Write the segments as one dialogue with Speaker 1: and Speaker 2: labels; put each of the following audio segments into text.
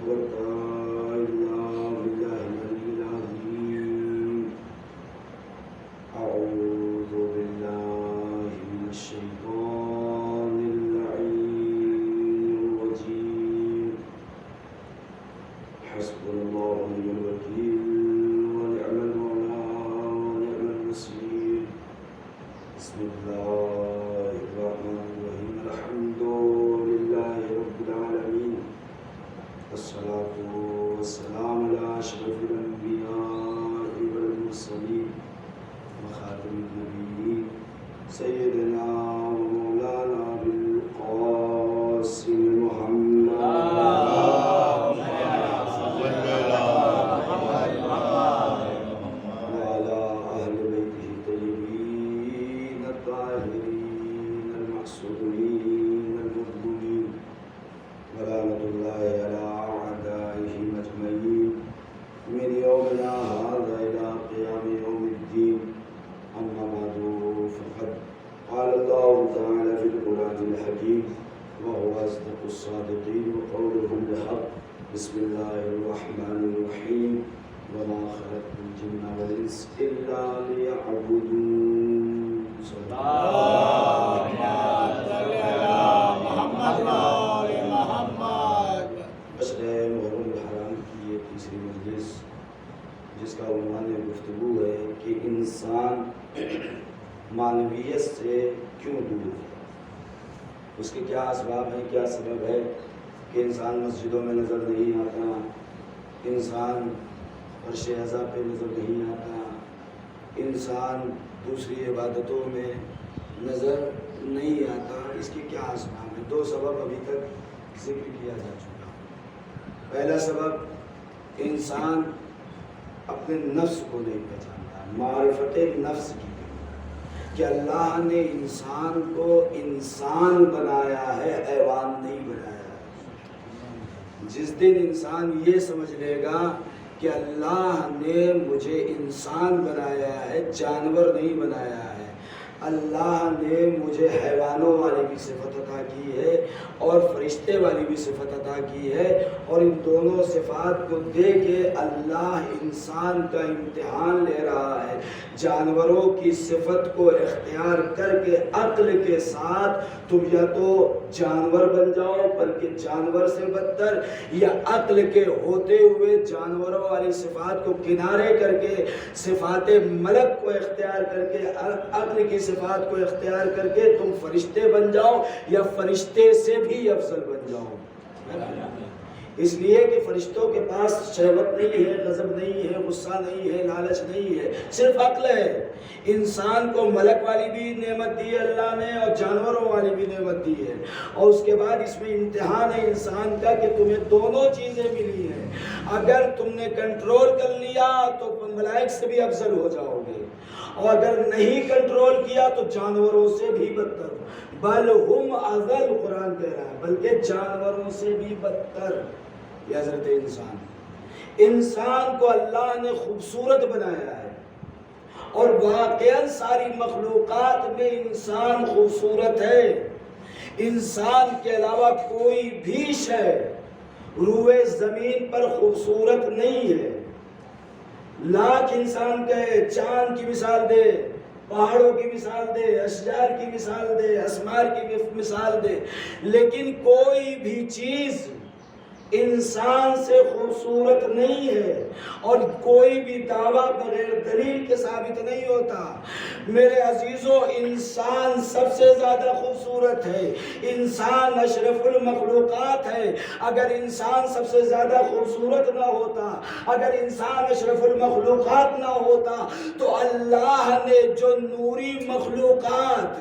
Speaker 1: قوة إلا بالله العلي العظيم. أعوذ بالله من الشيطان اللعين الرجيم. حسبنا الله ونعم الوكيل ونعم المولى ونعم النصير. بسم الله الرحمن الرحيم. الحمد لله رب العالمين، والصلاة والسلام على أشرف الأنبياء والمرسلين وخاتم النبيين سيدنا ومولانا بالقاسم محمد وعلى أهل بيته الطيبين الطاهرين المعصومين المظلومين، ولعنة الله على أعدائهم أجمعين من يومنا هذا إلى قيام يوم الدين. أما بعد، فقد قال الله تعالى في القرآن الحكيم وهو أصدق الصادقين وقوله الحق. بسم الله الرحمن الرحيم. وما خلقت الجن والإنس إلا ليعبدون. صلى عشر محرم الحرام کی یہ تیسری مجلس، جس کا عنوان گفتگو ہے کہ انسان معنویت سے کیوں دور ہے، اس کے کیا اسباب ہیں، کیا سبب ہے کہ انسان مسجدوں میں نظر نہیں آتا، انسان فرش اعضاء پہ نظر نہیں آتا، انسان دوسری عبادتوں میں نظر نہیں آتا. اس کے کیا اسباب ہیں؟ دو سبب ابھی تک ذکر کیا جا چکا. پہلا سبب، انسان اپنے نفس کو نہیں پہچانتا، معرفت نفس کی کمی، کہ اللہ نے انسان کو انسان بنایا ہے، حیوان نہیں بنایا ہے. جس دن انسان یہ سمجھ لے گا کہ اللہ نے مجھے انسان بنایا ہے، جانور نہیں بنایا ہے، اللہ نے مجھے حیوانوں والی بھی صفت عطا کی ہے اور فرشتے والی بھی صفت عطا کی ہے، اور ان دونوں صفات کو دے کے اللہ انسان کا امتحان لے رہا ہے. جانوروں کی صفت کو اختیار کر کے عقل کے ساتھ تم یا تو جانور بن جاؤ بلکہ جانور سے بدتر، یا عقل کے ہوتے ہوئے جانوروں والی صفات کو کنارے کر کے صفات ملک کو اختیار کر کے، عقل کی صفات کو اختیار کر کے تم فرشتے بن جاؤ، یا فرشتے سے بھی افضل بن جاؤ. اس لیے کہ فرشتوں کے پاس شہوت نہیں ہے، غضب نہیں ہے، غصہ نہیں ہے، لالچ نہیں ہے، صرف عقل ہے. انسان کو ملک والی بھی نعمت دی ہے اللہ نے اور جانوروں والی بھی نعمت دی ہے، اور اس کے بعد اس میں امتحان ہے انسان کا کہ تمہیں دونوں چیزیں ملی ہیں. اگر تم نے کنٹرول کر لیا تو ملائک سے بھی افضل ہو جاؤ گے، اور اگر نہیں کنٹرول کیا تو جانوروں سے بھی بدتر، بل ہم اضل، قرآن کہہ رہا ہے، بلکہ جانوروں سے بھی بدتر. یہ حضرت انسان کو اللہ نے خوبصورت بنایا ہے، اور واقعاً ساری مخلوقات میں انسان خوبصورت ہے. انسان کے علاوہ کوئی بھی شے روئے زمین پر خوبصورت نہیں ہے. لاکھ انسان کہے، چاند کی مثال دے، پہاڑوں کی مثال دے، اشجار کی مثال دے، اسمار کی مثال دے، لیکن کوئی بھی چیز انسان سے خوبصورت نہیں ہے، اور کوئی بھی دعویٰ بغیر دلیل کے ثابت نہیں ہوتا. میرے عزیزو، انسان سب سے زیادہ خوبصورت ہے، انسان اشرف المخلوقات ہے. اگر انسان سب سے زیادہ خوبصورت نہ ہوتا، اگر انسان اشرف المخلوقات نہ ہوتا، تو اللہ نے جو نوری مخلوقات،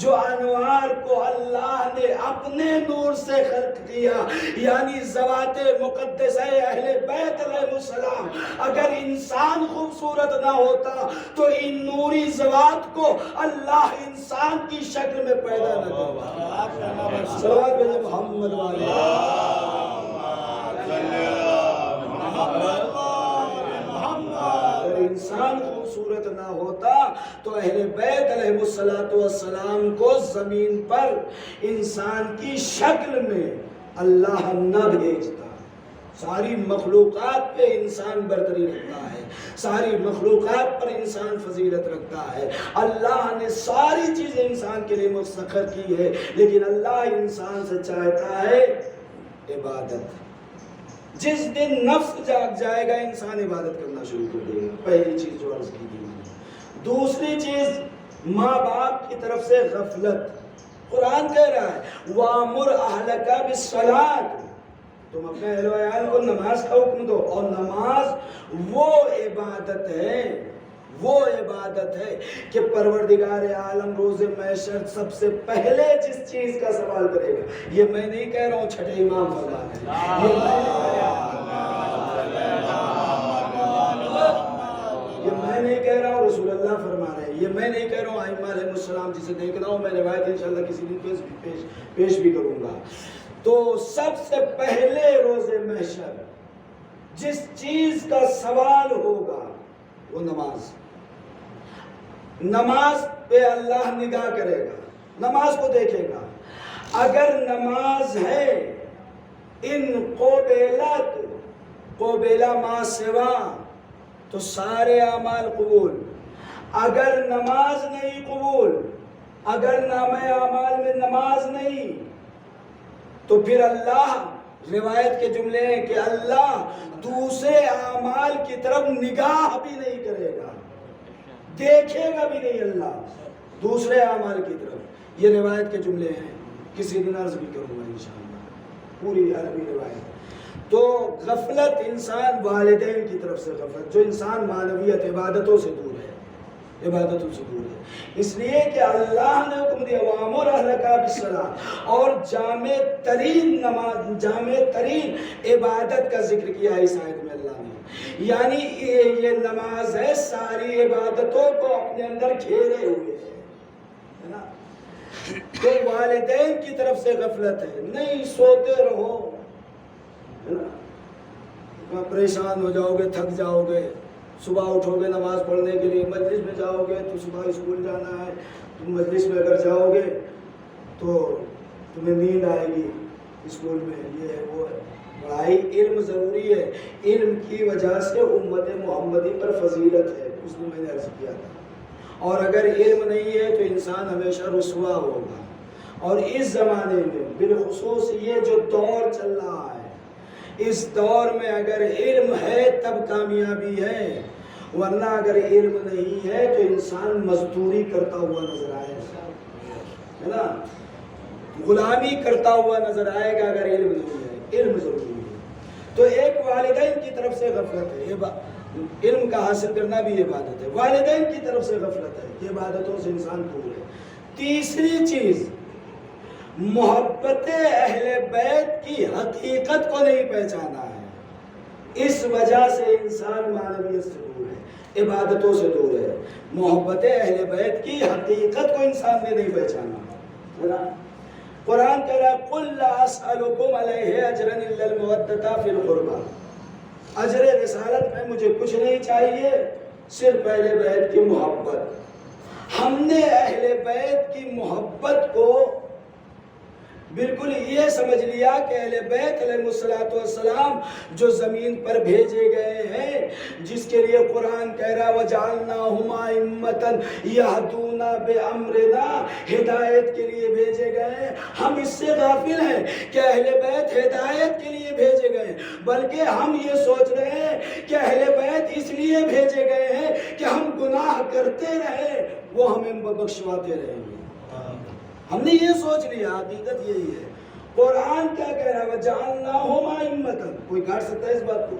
Speaker 1: جو انوار کو اللہ نے اپنے نور سے خلق کیا، یعنی ذوات مقدسہ اہل بیت علیہ السلام، اگر انسان خوبصورت نہ ہوتا تو ان نوری ذوات کو اللہ انسان کی شکل میں پیدا نہ کرتا. صلوات بھیجیں محمد والے. اگر انسان خوبصورت نہ ہوتا تو اہل بیت علیہ السلام کو زمین پر انسان کی شکل میں اللہ نہ بھیجتا. ساری مخلوقات پہ انسان برتری رکھتا ہے، ساری مخلوقات پر انسان فضیلت رکھتا ہے۔ اللہ نے ساری چیزیں انسان کے لیے مسخر کی ہے، لیکن اللہ انسان سے چاہتا ہے عبادت۔ جس دن نفس جاگ جائے گا انسان عبادت کرنا شروع کر دے گا، پہلی چیز جو عرض کی تھی۔ دوسری چیز ماں باپ کی طرف سے غفلت۔ قرآن کہہ رہا ہے وَأَمُرْ أَهْلَكَ بِالصَّلَاةِ، تم اپنے اہل و عیال کو نماز کا حکم دو، اور نماز وہ عبادت ہے، وہ عبادت ہے کہ پروردگار عالم روز محشر سب سے پہلے جس چیز کا سوال کرے گا، یہ میں نہیں کہہ رہا ہوں، چھٹے امام فرما رہے ہیں، یہ میں نہیں کہہ رہا ہوں، رسول اللہ فرما رہے ہیں، یہ میں نہیں کہہ رہا ہوں، ائمہ علیہ السلام جسے دیکھ رہا ہوں، میں روایت انشاءاللہ کسی دن پیش بھی کروں گا۔ تو سب سے پہلے روز محشر جس چیز کا سوال ہوگا وہ نماز۔ نماز پہ اللہ نگاہ کرے گا، نماز کو دیکھے گا۔ اگر نماز ہے ان قبیلت قبیلہ ما سوا تو سارے اعمال قبول، اگر نماز نہیں قبول، اگر نامہ اعمال میں نماز نہیں، تو پھر اللہ، روایت کے جملے ہیں کہ اللہ دوسرے اعمال کی طرف نگاہ بھی نہیں کرے گا، دیکھے گا بھی نہیں اللہ دوسرے اعمال کی طرف۔ یہ روایت کے جملے ہیں، کسی دن عرض بھی کروں گا انشاءاللہ، پوری عربی روایت۔ تو غفلت انسان والدین کی طرف سے غفلت، جو انسان معنویت عبادتوں سے دور ہے، عبادتوں سے دور ہے، اس لیے کہ اللہ نے حکم دیا وَأَمُرْ أَهْلَكَ بِالصَّلَاةِ، اور جامع ترین نماز، جامع ترین عبادت کا ذکر کیا ہے اس آیت میں اللہ نے، یعنی یہ نماز ہے ساری عبادتوں کو اپنے اندر گھیرے ہوئے ہے نا۔ تو والدین کی طرف سے غفلت ہے، نہیں سوتے رہو ہے نا، پریشان ہو جاؤ گے، تھک جاؤ گے، صبح اٹھو گے نماز پڑھنے کے لیے، مجلس میں جاؤ گے تو صبح اسکول جانا ہے، تم مجلس میں اگر جاؤ گے تو تمہیں نیند آئے گی، اسکول میں یہ ہے وہ ہے۔ پڑھائی علم ضروری ہے، علم کی وجہ سے امت محمدی پر فضیلت ہے، اس میں نے عرض کیا تھا، اور اگر علم نہیں ہے تو انسان ہمیشہ رسوا ہوگا۔ اور اس زمانے میں بالخصوص یہ جو دور چل رہا ہے، اس دور میں اگر علم ہے تب کامیابی ہے، ورنہ اگر علم نہیں ہے تو انسان مزدوری کرتا ہوا نظر آئے گا، ہے نا، غلامی کرتا ہوا نظر آئے گا اگر علم نہیں ہے۔ علم ضروری ہے۔ تو ایک والدین کی طرف سے غفلت ہے، علم کا حاصل کرنا بھی عبادت ہے، والدین کی طرف سے غفلت ہے، یہ عبادتوں سے انسان دور ہے۔ تیسری چیز محبت اہل بیت کی حقیقت کو نہیں پہچانا ہے، اس وجہ سے انسان معنویت سے دور ہے، عبادتوں سے دور ہے۔ محبت اہل بیت کی حقیقت کو انسان نے نہیں پہچانا۔ قرآن کہہ رہا ہے قُلْ لَا أَسْأَلُكُمْ عَلَيْهِ أَجْرًا إِلَّا الْمَوَدَّةَ فِي الْقُرْبَى، اجر رسالت میں مجھے کچھ نہیں چاہیے، صرف اہل بیت کی محبت۔ ہم نے اہل بیت کی محبت کو بالکل یہ سمجھ لیا کہ اہل بیت علیہ السلام جو زمین پر بھیجے گئے ہیں، جس کے لیے قرآن کہہ رہا وَجَعَلْنَاهُمْ أَئِمَّةً يَهْدُونَ بِأَمْرِنَا، ہدایت کے لیے بھیجے گئے ہیں۔ ہم اس سے غافل ہیں کہ اہل بیت ہدایت کے لیے بھیجے گئے ہیں، بلکہ ہم یہ سوچ رہے ہیں کہ اہل بیت اس لیے بھیجے گئے ہیں کہ ہم گناہ کرتے رہے وہ ہمیں بخشواتے رہیں گے۔ ہم نے یہ سوچ لیا، حقیقت یہی ہے۔ قرآن کیا کہہ رہا ہے وَجَعَلْنَاهُمْ أَئِمَّةً، کوئی کاٹ سکتا ہے اس بات کو؟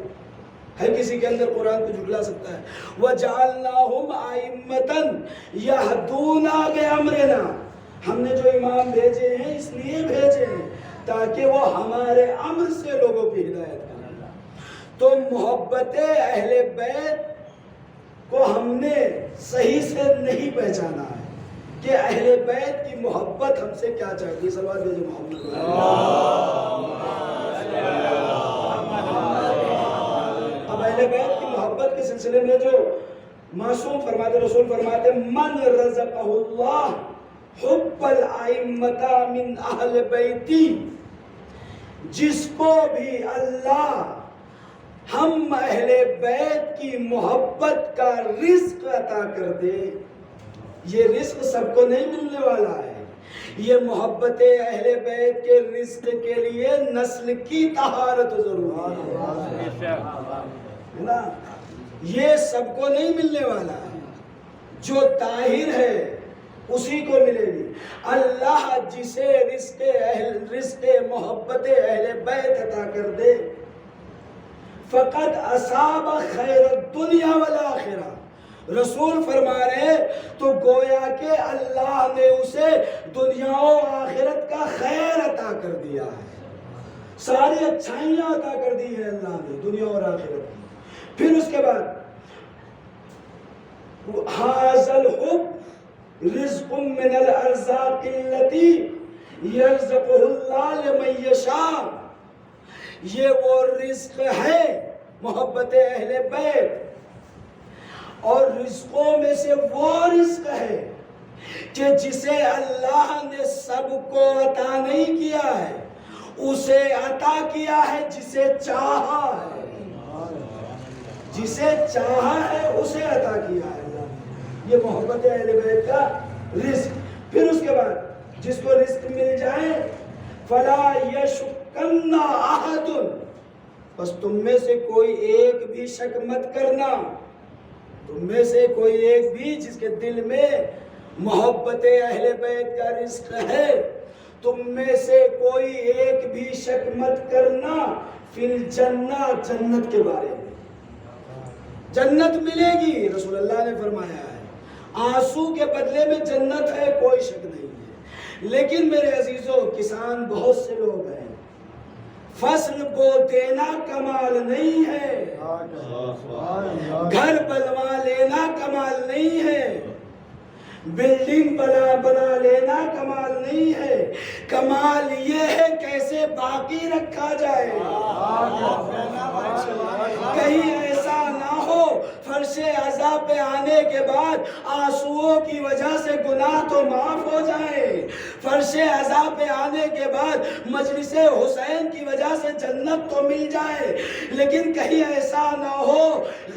Speaker 1: ہے کسی کے اندر قرآن کو جھٹلا سکتا ہے؟ وَجَعَلْنَاهُمْ أَئِمَّةً يَهْدُونَ بِأَمْرِنَا، ہم نے جو امام بھیجے ہیں اس لیے بھیجے ہیں تاکہ وہ ہمارے امر سے لوگوں کی ہدایت کریں۔ تو محبت اہل بیت کو ہم نے صحیح سے نہیں پہچانا ہے کہ اہل بیت کی محبت ہم سے کیا چاہتی ہے۔ سوال دیجیے محمد۔ اب اہل بیت کی محبت کے سلسلے میں جو معصوم فرماتے، رسول فرماتے من رزقہ اللہ حب الائمۃ من اہل بیتی، جس کو بھی اللہ ہم اہل بیت کی محبت کا رزق عطا کر دے. یہ رزق سب کو نہیں ملنے والا ہے. یہ محبت اہل بیت کے رزق کے لیے نسل کی طہارت ضروری ہے نا. یہ سب کو نہیں ملنے والا ہے. جو طاہر ہے اسی کو ملے گی. اللہ جسے رزق محبت اہل بیت عطا کر دے فقط اصاب خیر الدنیا والآخرہ. رسول فرما رہے تو گویا کہ اللہ نے اسے دنیا و آخرت کا خیر عطا کر دیا ہے. ساری اچھائیاں عطا کر دی ہے اللہ نے دنیا اور آخرت کی. پھر اس کے بعد ھذا الحب رزق من الارزاق التي يرزقه اللہ لمن یشاء. یہ وہ رزق ہے محبت اہل بیت، اور رزقوں میں سے وہ رزق ہے کہ جسے اللہ نے سب کو عطا نہیں کیا ہے، اسے عطا کیا ہے جسے چاہا ہے. جسے چاہا ہے اسے عطا کیا ہے اللہ نے. یہ محبت اہل بیت کا رزق. پھر اس کے بعد جس کو رزق مل جائے فلا یشکن احد، بس تم میں سے کوئی ایک بھی شک مت کرنا. تم میں سے کوئی ایک بھی جس کے دل میں محبت اہل بیت کا رزق ہے، تم میں سے کوئی ایک بھی شک مت کرنا فی الجنہ، جنت کے بارے میں. جنت ملے گی، رسول اللہ نے فرمایا ہے. آنسو کے بدلے میں جنت ہے، کوئی شک نہیں ہے. لیکن میرے عزیزوں، کسان بہت سے لوگ ہیں، فصل بو دینا کمال نہیں ہے، گھر بنوا لینا کمال نہیں ہے، بلڈنگ بنا لینا کمال نہیں ہے. کمال یہ ہے کیسے باقی رکھا جائے. کہیں ایسا نہ ہو فرش عزا پہ آنے کے بعد آنسوؤں کی وجہ سے گناہ تو معاف ہو جائے، فرش عزا پہ آنے کے بعد مجلس حسین کی وجہ سے جنت تو مل جائے، لیکن کہیں ایسا نہ ہو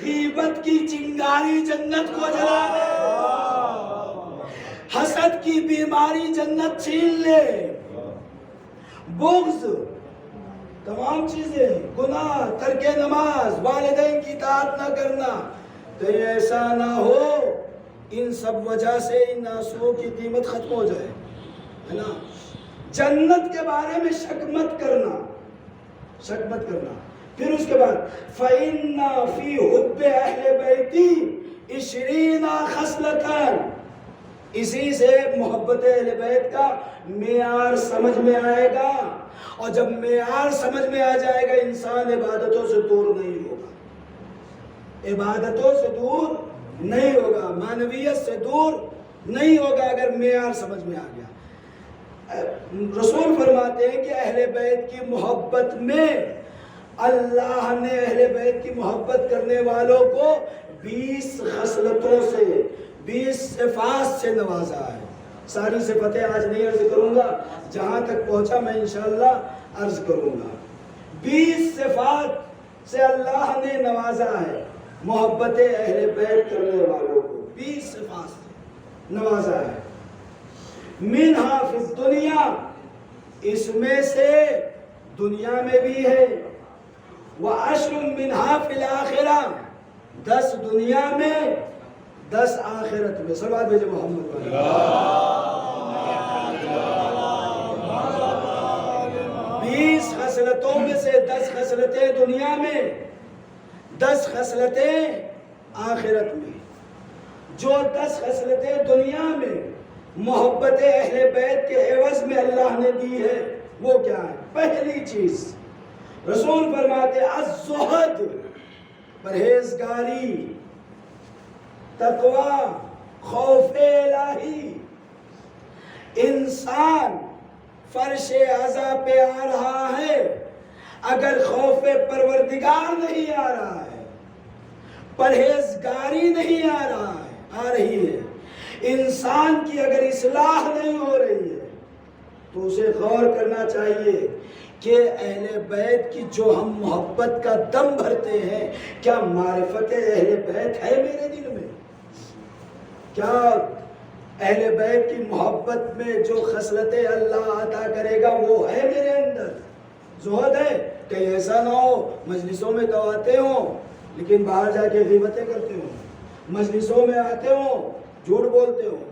Speaker 1: غیبت کی چنگاری جنت کو جلا دے، حسد کی بیماری جنت چھین لے، بغض، تمام چیزیں، گناہ، ترک نماز، والدین کی اطاعت نہ کرنا، کہیں ایسا نہ ہو ان سب وجہ سے ان آنسوؤں کی قیمت ختم ہو جائے، ہے نا. جنت کے بارے میں شک مت کرنا، شک مت کرنا. پھر اس کے بعد فَإِنَّ فِي حُبِّ أَهْلِ بَيْتِ 20 خصلة. اسی سے محبت اہل بیت کا معیار سمجھ میں آئے گا، اور جب معیار سمجھ میں آ جائے گا انسان عبادتوں سے دور نہیں ہوگا، عبادتوں سے دور نہیں ہوگا، معنویت سے دور نہیں ہوگا اگر معیار سمجھ میں آ گیا. رسول فرماتے ہیں کہ اہل بیت کی محبت میں اللہ نے اہل بیت کی محبت کرنے والوں کو 20 خصلتوں سے، 20 صفات سے نوازا ہے. ساری صفتیں آج نہیں عرض کروں گا، جہاں تک پہنچا میں انشاءاللہ عرض کروں گا. 20 صفات سے اللہ نے نوازا ہے محبت اہل بیت کرنے والوں کو، 20 صفات سے نوازا ہے. منہا فی الدنیا، اس میں سے دنیا میں بھی ہے، وعشر منہا فی الآخرہ، 10 دنیا میں 10 آخرت میں. صلوات بھیجے محمد پر. 20 خصلتوں میں سے 10 خصلتیں دنیا میں، 10 خصلتیں آخرت میں. جو 10 خصلتیں دنیا میں محبت اہل بیت کے عوض میں اللہ نے دی ہے وہ کیا ہے؟ پہلی چیز رسول فرماتے الزہد، پرہیزگاری، تقوی، خوف الہی. انسان فرش عزا پہ آ رہا ہے، اگر خوف پروردگار نہیں آ رہا ہے، پرہیزگاری نہیں آ رہی ہے، انسان کی اگر اصلاح نہیں ہو رہی ہے تو اسے غور کرنا چاہیے کہ اہل بیت کی جو ہم محبت کا دم بھرتے ہیں، کیا معرفت اہل بیت ہے میرے دل میں؟ کیا اہل بیت کی محبت میں جو خصلتیں اللہ عطا کرے گا وہ ہے میرے اندر؟ زہد ہے؟ کہیں ایسا نہ ہو مجلسوں میں تو آتے ہوں لیکن باہر جا کے غیبتیں کرتے ہوں، مجلسوں میں آتے ہوں جھوٹ بولتے ہوں،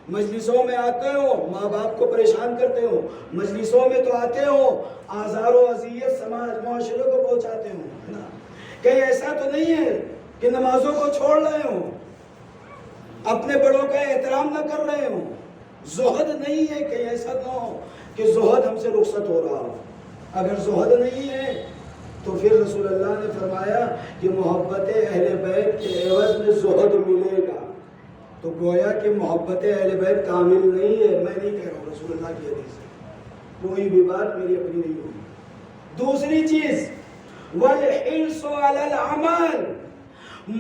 Speaker 1: مجلسوں میں آتے ہو ماں باپ کو پریشان کرتے ہو، مجلسوں میں تو آتے ہو آزار و اذیت سماج معاشرے کو پہنچاتے ہو، کہیں ایسا تو نہیں ہے کہ نمازوں کو چھوڑ رہے ہو، اپنے بڑوں کا احترام نہ کر رہے ہو؟ زہد نہیں ہے، کہیں ایسا نہ ہو کہ زہد ہم سے رخصت ہو رہا ہو۔ اگر زہد نہیں ہے تو پھر رسول اللہ نے فرمایا کہ محبت اہل بیت کے عوض میں زہد ملے گا، تو گویا کہ محبت اہل بیت کامل نہیں ہے۔ میں نہیں کہہ رہا ہوں، رسول اللہ کی حدیث ہے، کوئی بھی بات میری اپنی نہیں ہوگی۔ دوسری چیز وَالْحِرْصُ عَلَى الْعَمَلِ،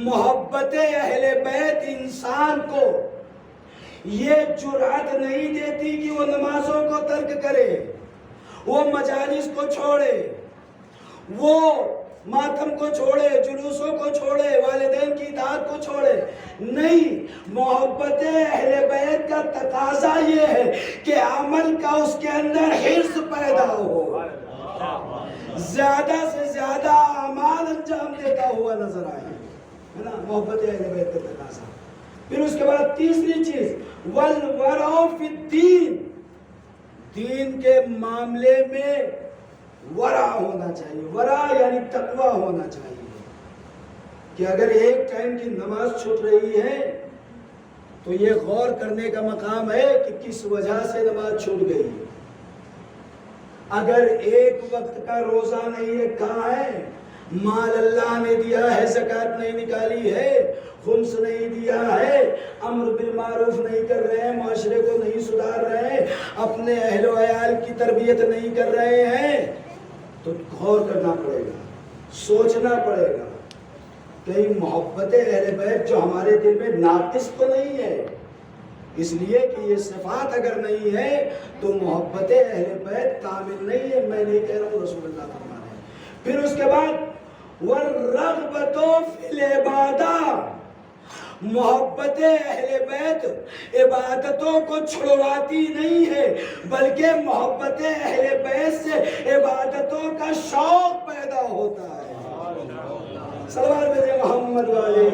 Speaker 1: محبت اہل بیت انسان کو یہ جرأت نہیں دیتی کہ وہ نمازوں کو ترک کرے، وہ مجالس کو چھوڑے، وہ ماتم کو چھوڑے، جلوسوں کو چھوڑے، والدین کی اطاعت کو چھوڑے۔ نہیں، محبت اہل بیت کا تقاضا یہ ہے کہ عمل کا اس کے اندر حرص پیدا ہو، زیادہ سے زیادہ اعمال انجام دیتا ہوا نظر آئے، ہے نا؟ محبت اہل بیت کا تقاضا۔ پھر اس کے بعد تیسری چیز وَالْوَرَعُ فِي الدِّينِ، دین کے معاملے میں ورع ہونا چاہیے۔ ورع یعنی تقوی ہونا چاہیے کہ اگر ایک ٹائم کی نماز چھوٹ رہی ہے تو یہ غور کرنے کا مقام ہے کہ کس وجہ سے نماز چھوٹ گئی۔ اگر ایک وقت کا روزہ نہیں رکھا ہے، مال اللہ نے دیا ہے زکوٰۃ نہیں نکالی ہے، خمس نہیں دیا ہے، امر بالمعروف نہیں کر رہے ہیں، معاشرے کو نہیں سدھار رہے ہیں، اپنے اہل و عیال کی تربیت نہیں کر رہے ہیں، تو غور کرنا پڑے گا، سوچنا پڑے گا کہیں محبت اہل بیت جو ہمارے دل میں ناقص تو نہیں ہے، اس لیے کہ یہ صفات اگر نہیں ہے تو محبت اہل بیت کامل نہیں ہے۔ میں نہیں کہہ رہا ہوں، رسول اللہ فرما رہے ہیں۔ پھر اس کے بعد وَالرَّغْبَةُ فِي الْعِبَادَةِ، محبت اہل بیت عبادتوں کو چھڑواتی نہیں ہے بلکہ محبت اہل بیت سے عبادتوں کا شوق پیدا ہوتا ہے۔ صلوات بھیجیں محمد والے۔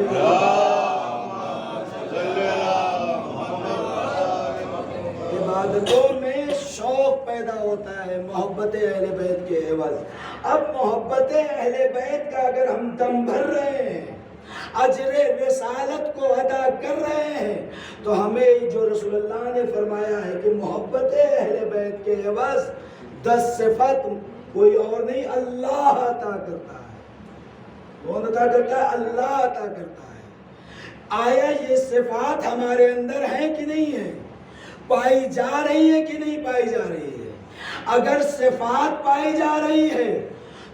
Speaker 1: عبادتوں میں شوق پیدا ہوتا ہے محبت اہل بیت کے عوض۔ اب محبت اہل بیت کا اگر ہم دم بھر رہے ہیں، اجر رسالت کو ادا کر رہے ہیں، تو ہمیں جو رسول اللہ نے فرمایا ہے کہ محبت اہل بیت کے عوض 10 صفات کوئی اور نہیں اللہ عطا کرتا ہے۔ کون عطا کرتا ہے؟ اللہ عطا کرتا ہے۔ آیا یہ صفات ہمارے اندر ہیں کہ نہیں ہیں؟ پائی جا رہی ہے کہ نہیں پائی جا رہی ہے؟ اگر صفات پائی جا رہی ہے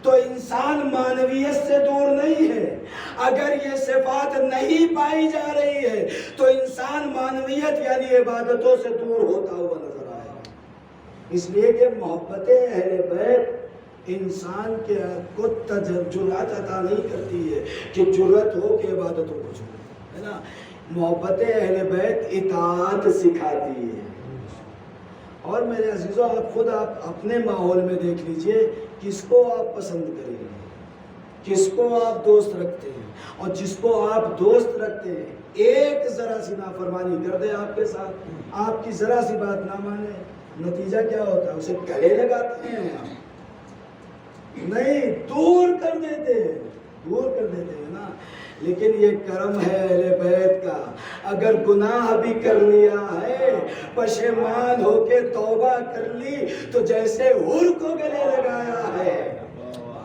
Speaker 1: تو انسان معنویت سے دور نہیں ہے، اگر یہ صفات نہیں پائی جا رہی ہے تو انسان معنویت یعنی عبادتوں سے دور ہوتا ہوا نظر آئے گا۔ اس لیے کہ محبت اہل بیت انسان کے کو جرأت عطا نہیں کرتی ہے کہ جرأت ہو کہ عبادتوں کو چھوڑے، ہے نا؟ محبت اہل بیت اطاعت سکھاتی ہے۔ اور میرے عزیزو، آپ خود آپ اپنے ماحول میں دیکھ لیجئے کس کو آپ پسند کریں گے، کس کو آپ دوست رکھتے ہیں، اور جس کو آپ دوست رکھتے ہیں ایک ذرا سی نافرمانی کر دے آپ کے ساتھ، آپ کی ذرا سی بات نہ مانے، نتیجہ کیا ہوتا ہے؟ اسے گلے لگاتے ہیں آپ، نہیں دور کر دیتے ہیں، دور کر دیتے ہیں نا۔ لیکن یہ کرم ہے اہل بیت کا، اگر گناہ بھی کر لیا ہے، پشیمان ہو کے توبہ کر لی تو جیسے حور کو گلے لگایا ہے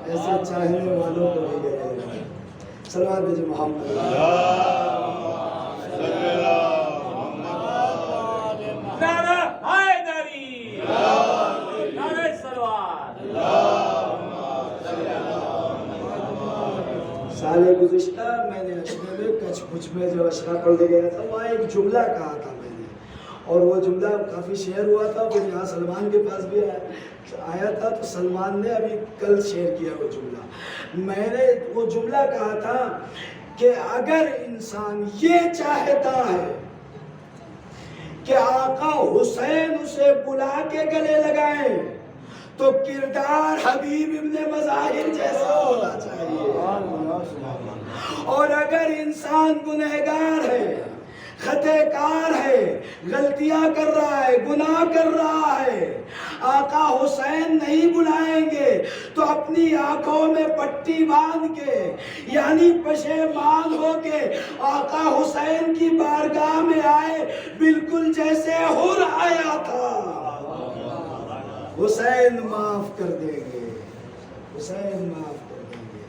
Speaker 1: ایسے چاہنے والوں کو بھی گلے لگایا۔ صلوات بھیجیں محمد۔
Speaker 2: نعرہ حیدری، نعرہ صلوات۔
Speaker 1: سال گزشتہ میں نے اشرے میں کچھ کچھ میں جب اشرا پڑھنے گیا تھا، وہاں ایک جملہ کہا تھا میں نے، اور وہ جملہ کافی شیئر ہوا تھا، پھر یہاں سلمان کے پاس بھی آیا۔ آیا تھا تو سلمان نے ابھی کل شیئر کیا وہ جملہ. میں نے وہ جملہ کہا تھا کہ اگر انسان یہ چاہتا ہے کہ آقا حسین اسے بلا کے گلے لگائیں تو کردار حبیب ابن مظاہر جیسا ہونا چاہیے. اور اگر انسان گنہگار ہے، خطا کار ہے، غلطیاں کر رہا ہے، گناہ کر رہا ہے، آقا حسین نہیں بلائیں گے تو اپنی آنکھوں میں پٹی باندھ کے یعنی پشیمان ہو کے آقا حسین کی بارگاہ میں آئے بالکل جیسے حر آیا تھا. حسین معاف کر دیں گے، حسین معاف کر دیں گے.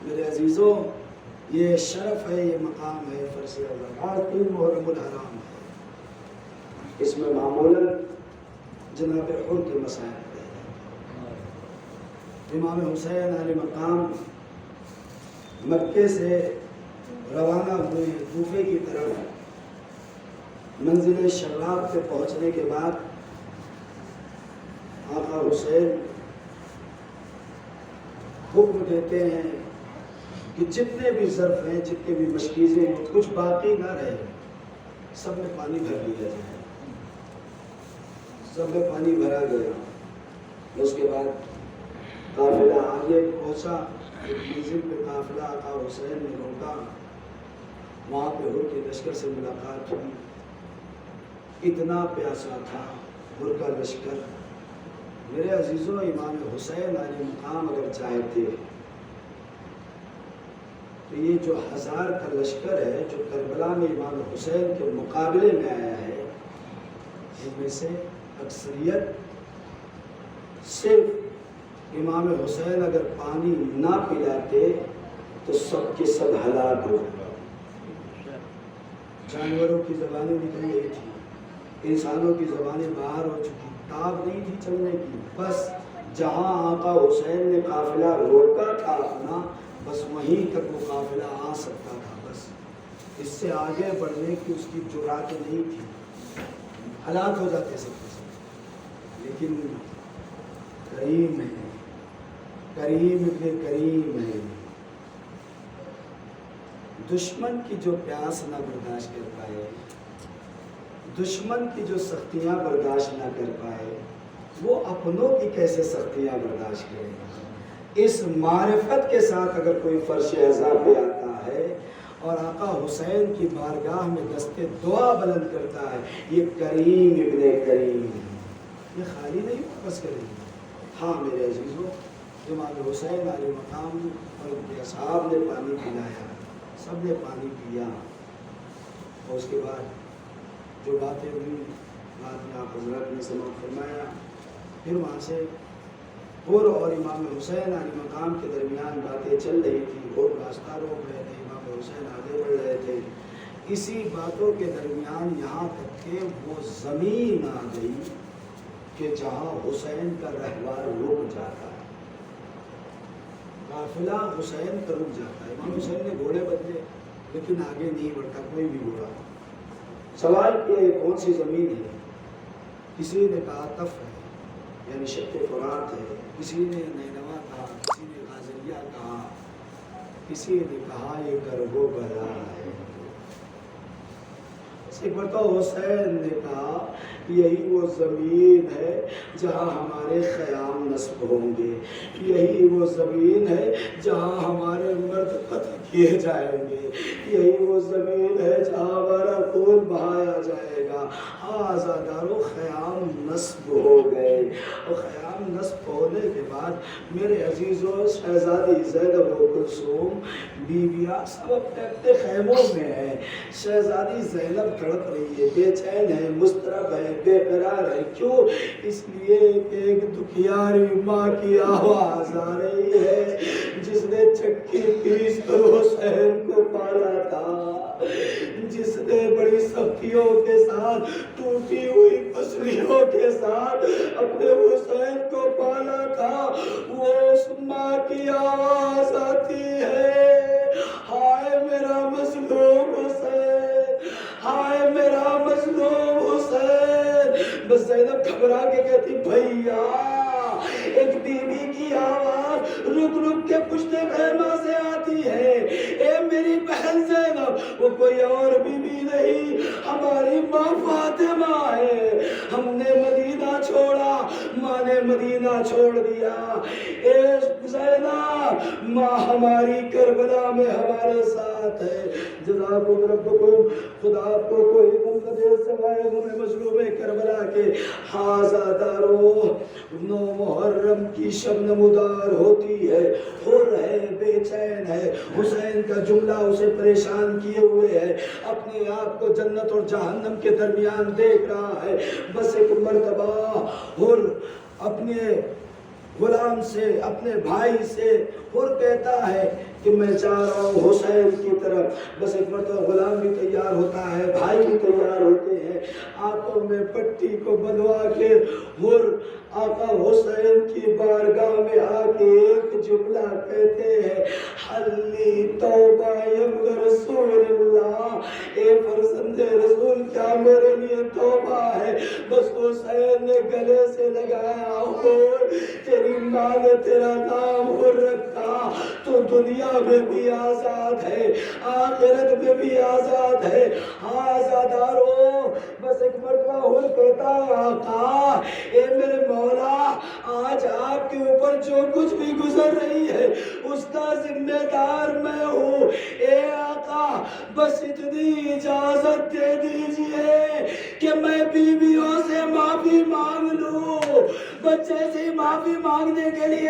Speaker 1: میرے عزیزوں، یہ شرف ہے، یہ مقام ہے فرش اعظم. آج 3 محرم الحرام ہے. اس میں معمولاً جناب حر کے مسائل ہے. امام حسین علیہ مقام مکے سے روانہ ہوئے کوفے کی طرف. منزل شراب پہ پہنچنے کے بعد آقا حسین حکم دیتے ہیں کہ جتنے بھی ظرف ہیں، جتنے بھی مشکیزیں ہیں، کچھ باقی نہ رہے، سب میں پانی بھر دیا جائے. سب میں پانی بھرا گیا. اس کے بعد قافلہ آگے پہنچا. ایک منزل پہ قافلہ آقا حسین نے روکا. وہاں پہ حر کے لشکر سے ملاقات ہوئی. اتنا پیاسا تھا حر کا لشکر. میرے عزیزوں، امام حسین علیہ مقام اگر چاہتے تو یہ جو 1000 کا لشکر ہے جو کربلا میں امام حسین کے مقابلے میں آیا ہے، ان میں سے اکثریت صرف امام حسین اگر پانی نہ پلاتے تو سب کے سب ہلاک ہو. جانوروں کی زبانیں نکل گئی تھی، انسانوں کی زبانیں باہر ہو چکی، تاب نہیں تھی چلنے کی. بس جہاں آقا حسین نے قافلہ روکا تھا اپنا، بس وہیں تک وہ قافلہ آ سکتا تھا. بس اس سے آگے بڑھنے کی اس کی جرات نہیں تھی، ہلاک ہو جاتے سب کے سب. لیکن کریم ہے، کریم ابن کریم ہے. دشمن کی جو پیاس نہ برداشت کر پائے، دشمن کی جو سختیاں برداشت نہ کر پائے، وہ اپنوں کی کیسے سختیاں برداشت کرے گا. اس معرفت کے ساتھ اگر کوئی فرش اعزاز پہ آتا ہے اور آقا حسین کی بارگاہ میں دستے دعا بلند کرتا ہے، یہ کریم ابن کریم، یہ خالی نہیں واپس کرے گی. ہاں میرے عزیزوں، امام حسین علیہ مقام اور ان کے اصحاب نے پانی پلایا، سب نے پانی پیا. اور اس کے بعد جو باتیں ہوئی بعد میں آپ حضرت نے سماعت فرمایا. پھر وہاں سے حر اور امام حسین علیہ مقام کے درمیان باتیں چل رہی تھی. حر راستہ روک رہے تھے، امام حسین آگے بڑھ رہے تھے. اسی باتوں کے درمیان یہاں تک کہ وہ زمین آ گئی کہ جہاں حسین کا رہوار رک جاتا ہے، قافلہ حسین کا رک جاتا ہے. امام حسین نے گھوڑے بدلے لیکن آگے نہیں بڑھتا کوئی بھی گھوڑا. سوال کیا یہ کون سی زمین ہے؟ کسی نے کہا طف ہے، یعنی شق فرات ہے. کسی نے نینوا کہا، کسی نے غازیہ کہا، کسی نے کہا یہ کربو بلا ہے. ایک مرتبہ حسین نے کہا یہی وہ زمین ہے جہاں ہمارے خیام نصب ہوں گے، یہی وہ زمین ہے جہاں ہمارے مرد قتل کیے جائیں گے، یہی وہ زمین ہے جہاں ہمارا خون بہایا جائے گا. آزادارو خیام نصب ہو گئے. اور خیام نصب ہونے کے بعد میرے عزیزوں، شہزادی زینب و کلثوم بیویاں سب اپنے اپنے خیموں میں ہیں. شہزادی زینب تڑپ رہی ہے، بے چین ہے، مضطرب ہے، بے قرار ہے. کیوں؟ اس لیے کہ ایک دکھیاری ماں کی آواز آ رہی ہے جس نے چکی پیس کر حسین کو پالا تھا، جس نے بڑی سختیوں کے ساتھ، ٹوٹی ہوئی پسلیوں کے ساتھ اپنے حسین کو پالا تھا. وہ اس ماں کی آواز آتی ہے، ہائے میرا مظلوم حسین، ہائے میرا مظلوم حسین. بس زینب گھبرا کے کہتی بھیا رک رک کے پشت خیمہ سے آتی ہے، اے میری بہن زینب، وہ کوئی اور بیوی نہیں، ہماری ماں فاطمہ ہے۔ ہم نے مدینہ چھوڑا، ماں نے مدینہ چھوڑ دیا، اے زینب ماں ہماری کربلا میں ہمارے ساتھ ہے۔ جزاکم ربکم، خدا آپ کو کوئی غم نہ دے سوائے غم مظلوم کربلا کے۔ ہاذا دارو، 9 محرم کی شب نمودار ہوتی ہے، ہر ہے، بے چین ہے، حسین کا جملہ اسے پریشان کیے ہوئے ہے، اپنے آپ کو جنت اور جہنم کے درمیان دیکھ رہا ہے۔ بس ایک مرتبہ ہر اپنے غلام سے، اپنے بھائی سے ہر کہتا ہے کہ میں جا رہا ہوں حسین کی طرف۔ بس ایک مرتبہ غلام بھی تیار ہوتا ہے، بھائی بھی تیار ہوتے ہیں، آنکھوں میں پٹی کو بندھوا کے ہر آقا حسین کی بارگاہ میں آ کے ایک جملہ کہتے ہیں، حلی توبہ یم رسول اللہ، اے فرزند رسول کیا میرے لیے توبہ ہے؟ بس حسین نے گلے سے لگایا، اور تیری ماں نے تیرا نام ہر رکھا، تو دنیا میں بھی آزاد ہے، آخرت میں بھی آزاد ہے۔ آزادارو، بس ایک مرتبہ ہر کہتا ہے، آقا اے میرے مولا، آج آپ کے اوپر جو کچھ بھی گزر رہی ہے اس کا ذمہ دار میں ہوں، اے آقا بس اتنی اجازت دے دیجئے کہ میں بیویوں سے معافی مانگ لوں۔ بچے سے معافی مانگنے کے لیے